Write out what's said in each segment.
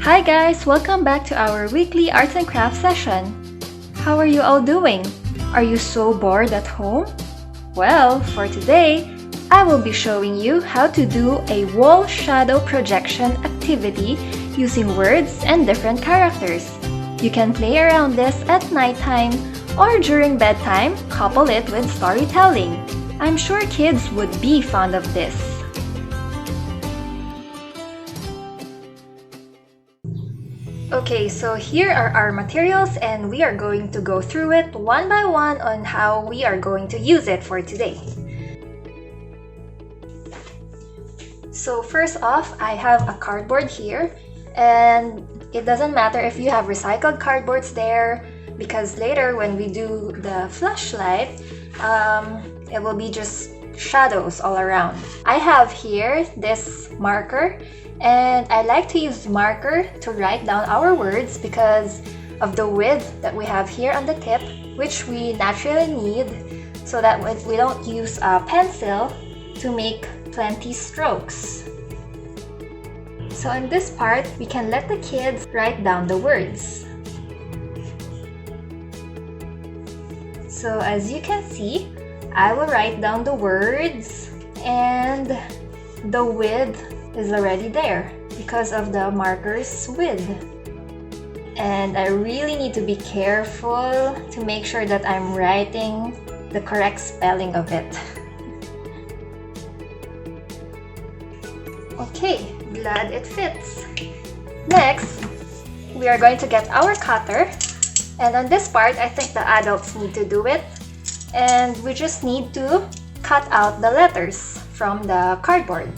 Hi guys! Welcome back to our weekly arts and crafts session. How are you all doing? Are you so bored at home? Well, for today, I will be showing you how to do a wall shadow projection activity using words and different characters. You can play around this at nighttime or during bedtime, couple it with storytelling. I'm sure kids would be fond of this. Okay, so here are our materials and we are going to go through it one by one on how we are going to use it for today. So first off, I have a cardboard here, and it doesn't matter if you have recycled cardboards there because later when we do the flashlight, it will be just shadows all around. I have here this marker, and I like to use marker to write down our words because of the width that we have here on the tip, which we naturally need so that we don't use a pencil to make plenty strokes. So in this part, we can let the kids write down the words. So as you can see, I will write down the words and the width is already there because of the marker's width. And I really need to be careful to make sure that I'm writing the correct spelling of it. Okay, glad it fits. Next, we are going to get our cutter. And on this part, I think the adults need to do it. And we just need to cut out the letters from the cardboard.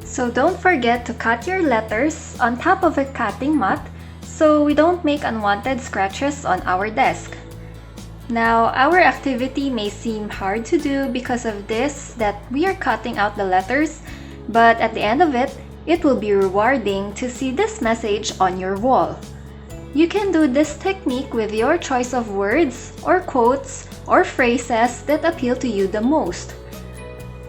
So don't forget to cut your letters on top of a cutting mat so we don't make unwanted scratches on our desk. Now, our activity may seem hard to do because of this, that we are cutting out the letters, but at the end of it, it will be rewarding to see this message on your wall. You can do this technique with your choice of words or quotes or phrases that appeal to you the most.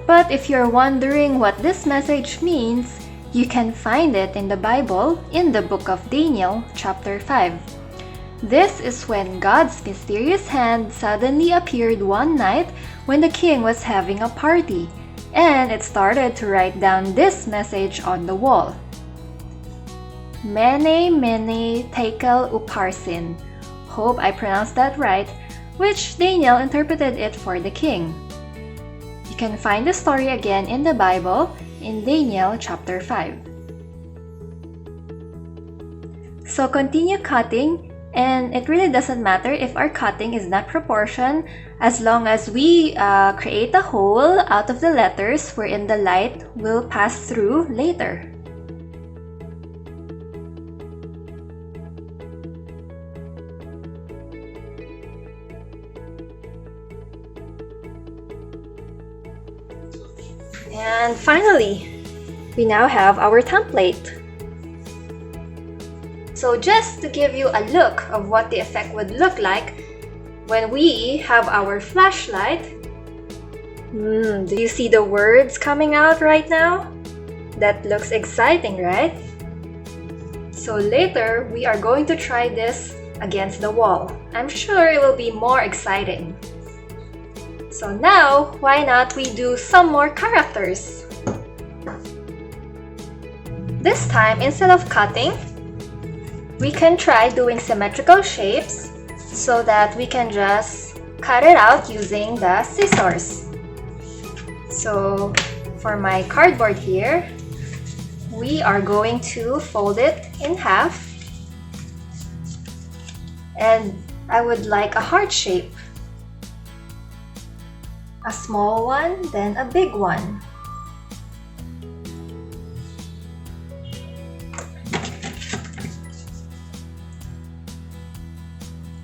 But if you're wondering what this message means, you can find it in the Bible in the book of Daniel, chapter 5. This is when God's mysterious hand suddenly appeared one night when the king was having a party, and it started to write down this message on the wall. Mene Mene Tekel Upharsin. Hope I pronounced that right, which Daniel interpreted it for the king. You can find the story again in the Bible in Daniel chapter 5. So continue cutting, and it really doesn't matter if our cutting is not proportioned as long as we create a hole out of the letters wherein the light will pass through later. And finally, we now have our template. So just to give you a look of what the effect would look like when we have our flashlight, do you see the words coming out right now? That looks exciting, right? So later, we are going to try this against the wall. I'm sure it will be more exciting. So now, why not we do some more characters? This time, instead of cutting, we can try doing symmetrical shapes so that we can just cut it out using the scissors. So for my cardboard here, we are going to fold it in half, and I would like a heart shape. A small one, then a big one.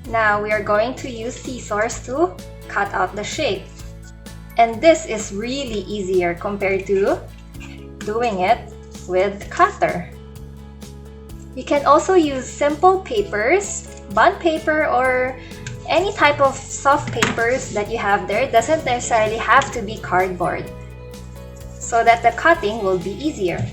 Now we are going to use scissors to cut out the shape. And this is really easier compared to doing it with cutter. You can also use simple papers, bond paper, or any type of soft papers that you have there. It doesn't necessarily have to be cardboard. so that the cutting will be easier.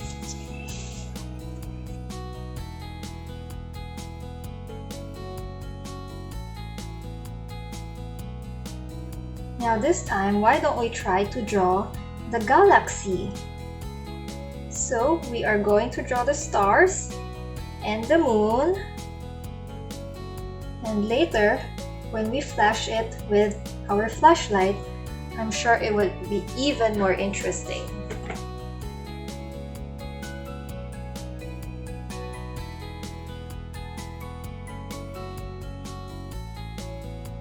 Now this time, why don't we try to draw the galaxy? So we are going to draw the stars and the moon, and later when we flash it with our flashlight, I'm sure it would be even more interesting.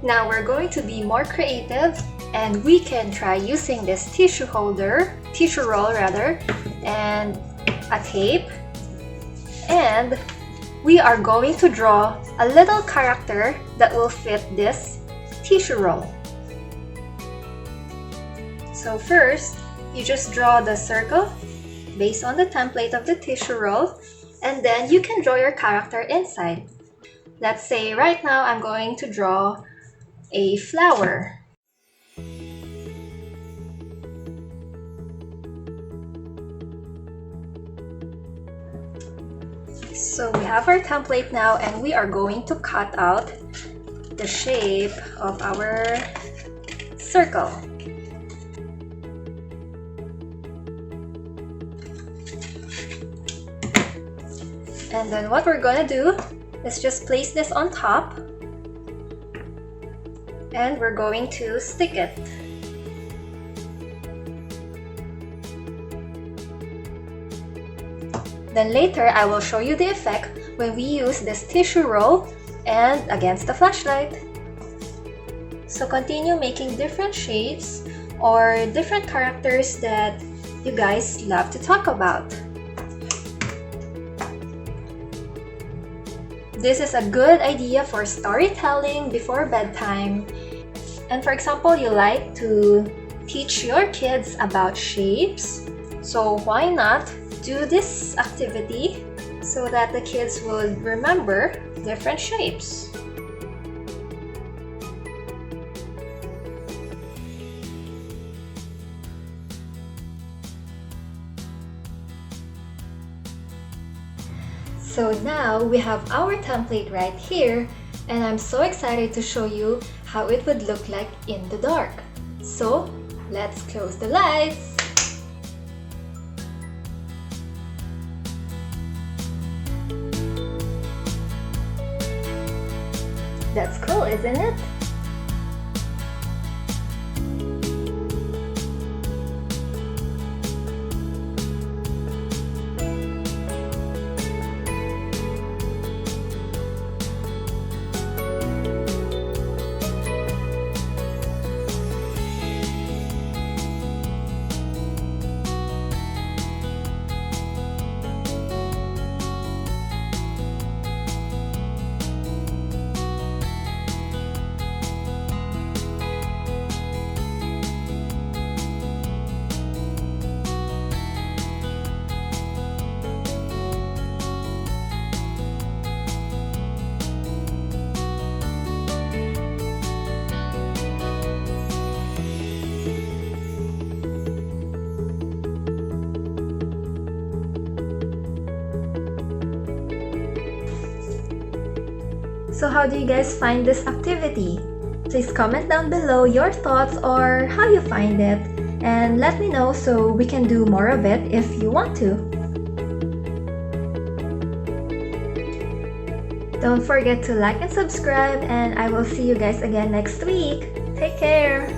Now we're going to be more creative, and we can try using this tissue roll rather, and a tape, and we are going to draw a little character that will fit this tissue roll. So first, you just draw the circle based on the template of the tissue roll, and then you can draw your character inside. Let's say right now I'm going to draw a flower. So we have our template now, and we are going to cut out the shape of our circle. And then what we're gonna do is just place this on top, and we're going to stick it. Then later I will show you the effect when we use this tissue roll and against the flashlight. So continue making different shapes or different characters that you guys love to talk about. This is a good idea for storytelling before bedtime. And for example, you like to teach your kids about shapes, so why not do this activity so that the kids will remember different shapes. So now we have our template right here, and I'm so excited to show you how it would look like in the dark. So let's close the lights. That's cool, isn't it? So how do you guys find this activity? Please comment down below your thoughts or how you find it, and let me know so we can do more of it if you want to. Don't forget to like and subscribe, and I will see you guys again next week. Take care!